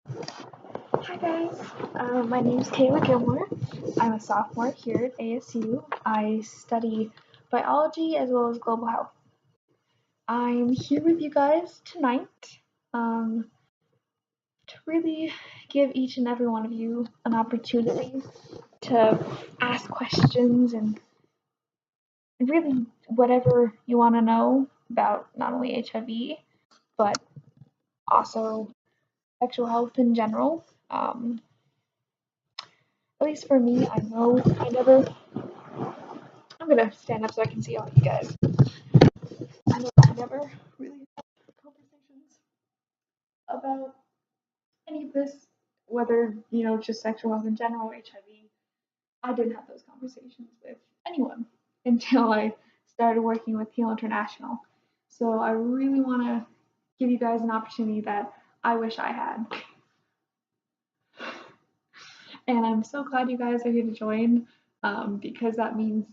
Hi guys, my name is Kayla Gilmore. I'm a sophomore here at ASU. I study biology as well as global health. I'm here with you guys tonight to really give each and every one of you an opportunity to ask questions and really whatever you want to know about not only HIV but also sexual health in general. At least for me, I know I never. I'm gonna stand up so I can see all you guys. I know I never really had conversations about any of this, whether just sexual health in general, or HIV. I didn't have those conversations with anyone until I started working with Heal International. So I really want to give you guys an opportunity that I wish I had. And I'm so glad you guys are here to join because that means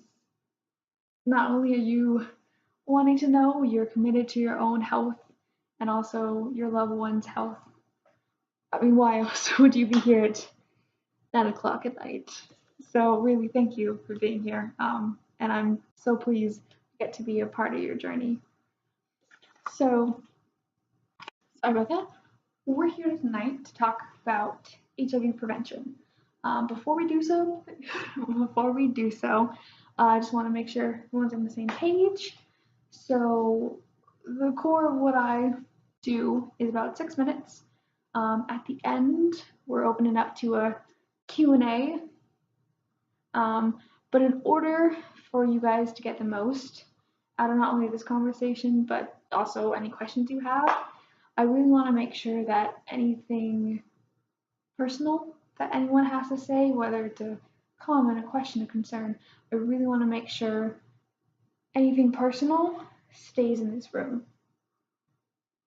not only are you wanting to know, you're committed to your own health and also your loved one's health. I mean, why else would you be here at 9 o'clock at night? So really, thank you for being here. And I'm so pleased to get to be a part of your journey. So, sorry about that. We're here tonight to talk about HIV prevention. Before we do so, I just want to make sure everyone's on the same page. So, the core of what I do is about 6 minutes. At the end, we're opening up to a Q&A. But in order for you guys to get the most out of not only this conversation, but also any questions you have, I really want to make sure that anything personal that anyone has to say, whether it's a comment, a question, a concern, I really want to make sure anything personal stays in this room.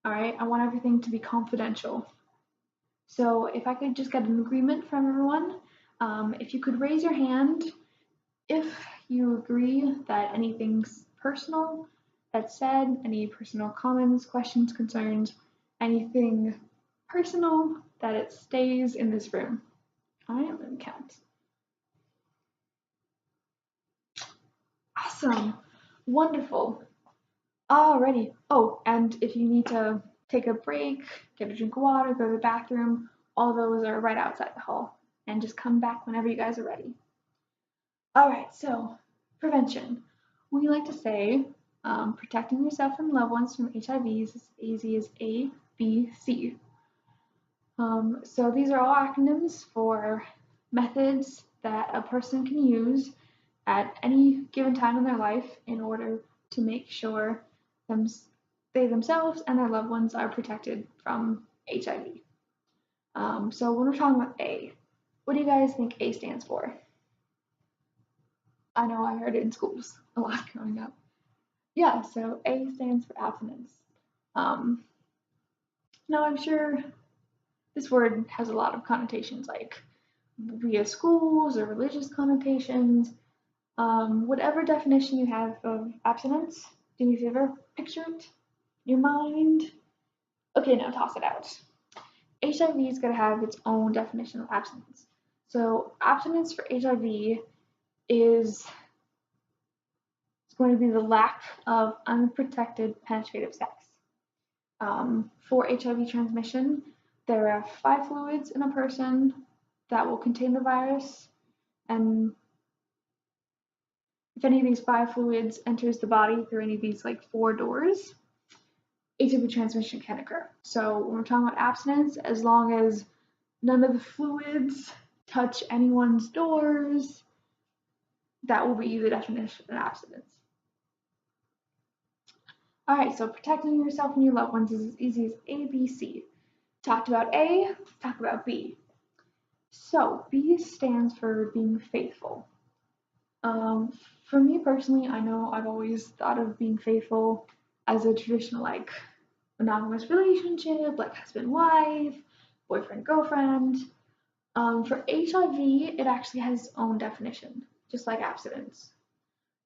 All right, I want everything to be confidential. So if I could just get an agreement from everyone, if you could raise your hand if you agree that anything's personal that's said, any personal comments, questions, concerns, anything personal, that it stays in this room. All right, let me count. Awesome. Wonderful. Alrighty. Oh, and if you need to take a break, get a drink of water, go to the bathroom, all those are right outside the hall. And just come back whenever you guys are ready. Alright, so prevention. We like to say protecting yourself and loved ones from HIV is as easy as A, B, C. So these are all acronyms for methods that a person can use at any given time in their life in order to make sure they themselves and their loved ones are protected from HIV. So when we're talking about A, what do you guys think A stands for? I know I heard it in schools a lot growing up. Yeah, so A stands for abstinence. Um, now I'm sure this word has a lot of connotations, like via schools or religious connotations. Whatever definition you have of abstinence, do me a favor, picture it in your mind. Okay, now toss it out. HIV is going to have its own definition of abstinence. So, abstinence for HIV is going to be the lack of unprotected penetrative sex. For HIV transmission, there are 5 fluids in a person that will contain the virus, and if any of these 5 fluids enters the body through any of these like 4 doors, HIV transmission can occur. So when we're talking about abstinence, as long as none of the fluids touch anyone's doors, that will be the definition of abstinence. Alright, so protecting yourself and your loved ones is as easy as A, B, C. Talked about A, let's talk about B. So B stands for being faithful. For me personally, I know I've always thought of being faithful as a traditional like monogamous relationship, like husband-wife, boyfriend-girlfriend. For HIV, it actually has its own definition, just like abstinence.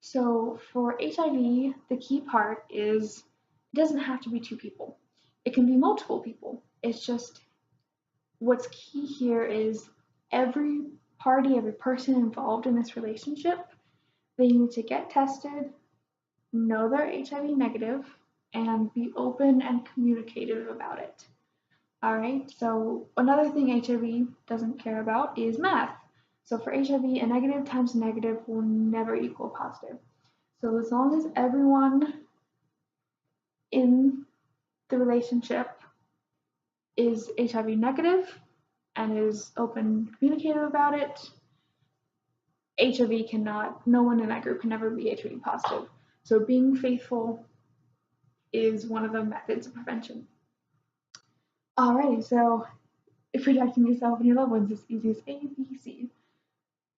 So for HIV, the key part is it doesn't have to be 2 people. It can be multiple people. It's just what's key here is every party, every person involved in this relationship, they need to get tested, know they're HIV negative, and be open and communicative about it. All right, so another thing HIV doesn't care about is math. So for HIV, a negative times a negative will never equal positive. So as long as everyone in the relationship is HIV negative and is open and communicative about it, HIV cannot, no one in that group can ever be HIV positive. So being faithful is one of the methods of prevention. Alrighty, so if protecting yourself and your loved ones is easy as A, B, C.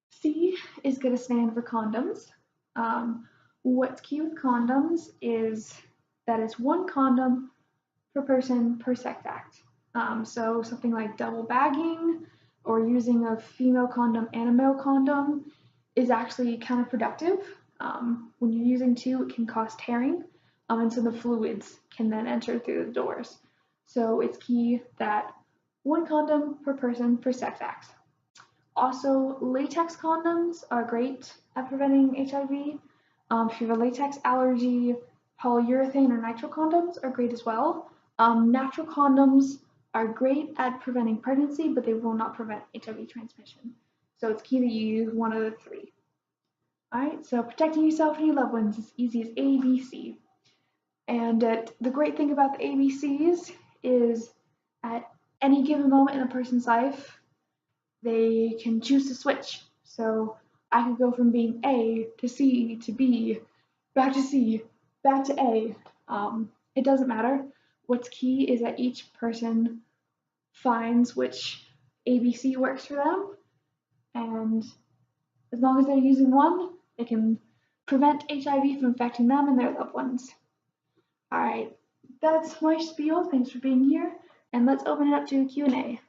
C is going to stand for condoms. What's key with condoms is that it's one condom per person per sex act. So something like double bagging or using a female condom and a male condom is actually counterproductive. When you're using two, it can cause tearing, and so the fluids can then enter through the doors. So it's key that one condom per person per sex act. Also, latex condoms are great at preventing HIV. If you have a latex allergy, polyurethane or nitrile condoms are great as well. Natural condoms are great at preventing pregnancy, but they will not prevent HIV transmission. So it's key that you use one of the three. Alright, so protecting yourself and your loved ones is easy as A, B, C. And the great thing about the ABCs is at any given moment in a person's life, they can choose to switch. So I could go from being A to C to B, back to C, back to A. It doesn't matter. What's key is that each person finds which ABC works for them, and as long as they're using one, they can prevent HIV from infecting them and their loved ones. All right, that's my spiel. Thanks for being here, and let's open it up to a Q&A.